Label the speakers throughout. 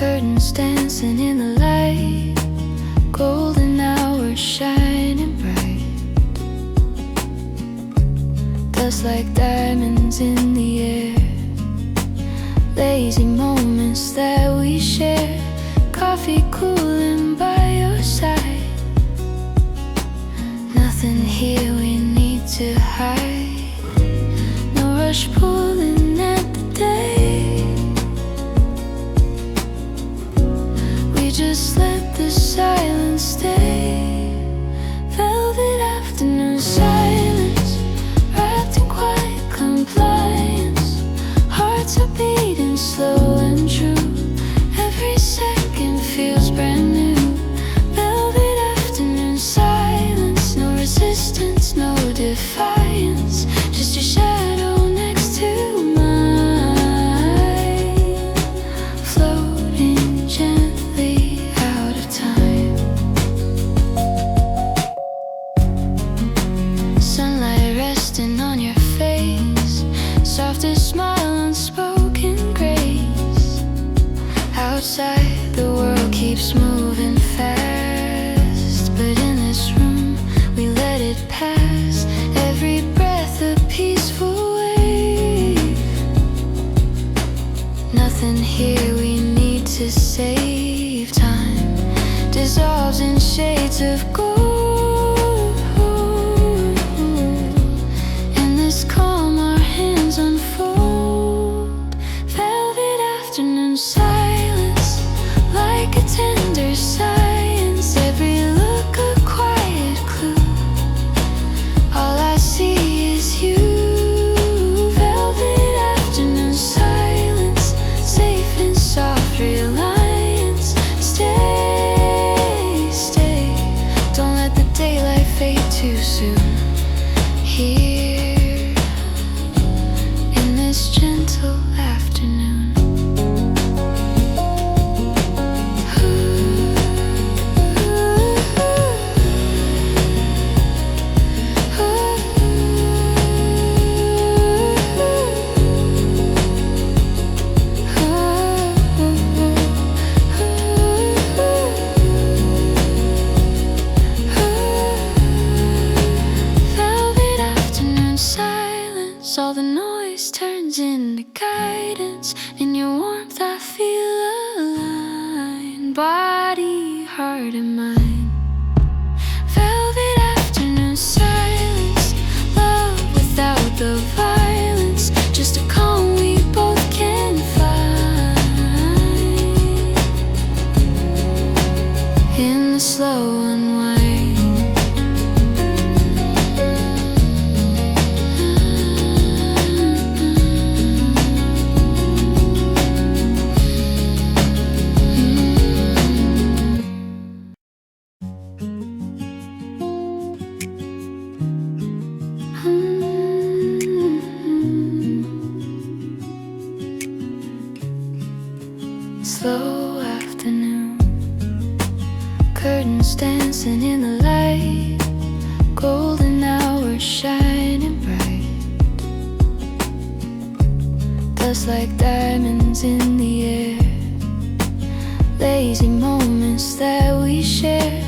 Speaker 1: Curtains dancing in the light, golden hours shining bright. Dust like diamonds in the air, lazy moments that we share. Coffee cooling by your side, nothing here we need to hide. No rush pulling at the day, we just let the silence stay. Velvet afternoon silence, wrapped in quiet compliance. Hearts are beating slow and true, every second feels brand new. Velvet afternoon silence, no resistance, no defiance, just your shadow next to mine, floating gently out of time. Sunlight resting on your face, softest smile, unspoken grace. Outside the world keeps moving fast, but in this room we let it pass. Every breath a peaceful wave, nothing here we need to save. Time dissolves in shades of gold. In this calm our hands unfold. Velvet afternoon silence, like a tender science. Every look a quiet clue, all I see is you. Velvet afternoon silence, safe in soft reliance. Stay, stay, don't let the daylight fade too soon. Here, in this gentle afternoon. Velvet afternoon silence, all the noise turns into guidance. In your warmth I feel aligned, body, heart and mind. Velvet afternoon silence, love without the violence, just a calm we both can find. In the slow unwind, slow afternoon, curtains dancing in the light, golden hours shining bright. Dust like diamonds in the air, lazy moments that we share.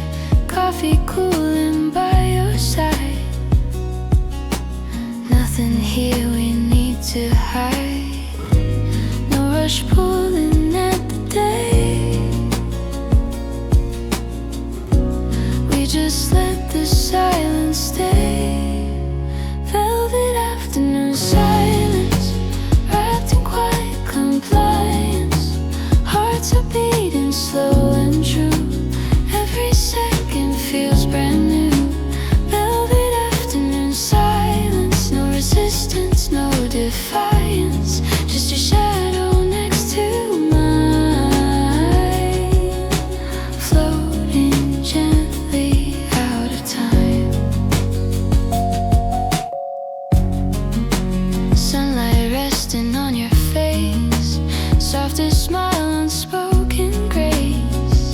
Speaker 1: Coffee cooling by your side, nothing here we need to hide. No rush pulling at the day, we just let the silence stay. Velvet afternoon silence, wrapped in quiet compliance. Hearts are beating slow and true, every second feels brand new. Velvet afternoon silence, no resistance, no defiance, just your shadow next to mine, floating gently out of time. Sunlight resting on your face, softest smile, unspoken grace.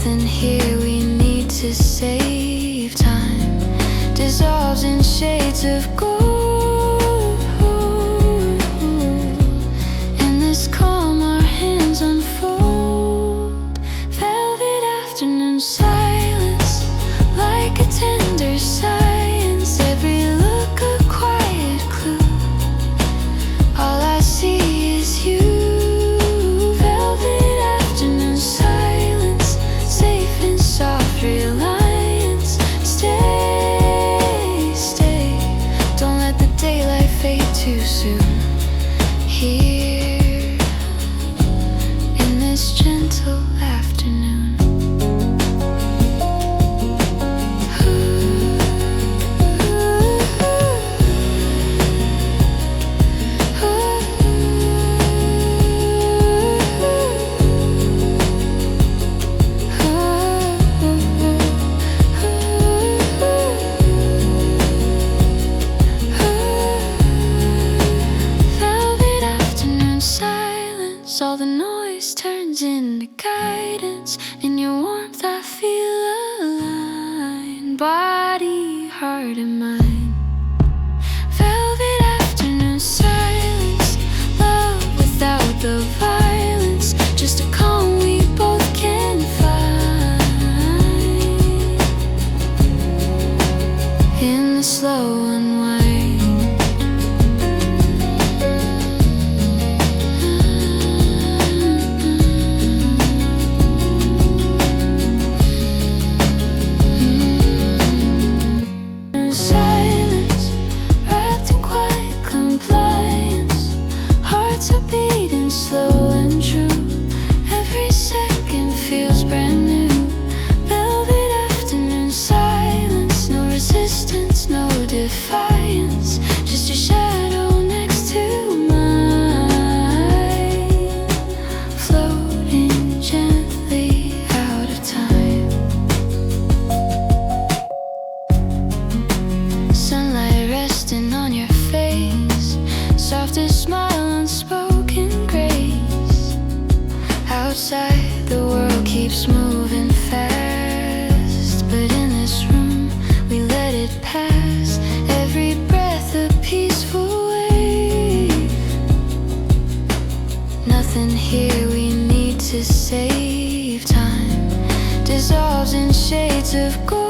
Speaker 1: Nothing here we need to save time. Dissolves in shades of gold. In this calm our hands unfold. Velvet afternoon silence, like a tender science. Every look a quiet clue. All I see is you. Velvet afternoon silence, safe in soft reliance. Stay, stay, don't let the daylight fade too soon. Here, in this gentle afternoon. Velvet afternoon silence, all the noise turns into guidance. In your warmth I feel aligned, body, heart and mind. Velvet afternoon silence, love without the violence, just a calm we both can find. In the slow unwind. Silence, wrapped in quiet compliance. Hearts are beating slow and true. Every second feels brand new. Velvet afternoon silence, no resistance, no defiance. Just your shadow next to mine, floating gently out of time. Sunlight resting on your face, softest smile, unspoken grace. Outside the world keeps moving fast, but in this room we let it pass. Every breath a peaceful wave. Nothing here we need to save time. Dissolves in shades of gold.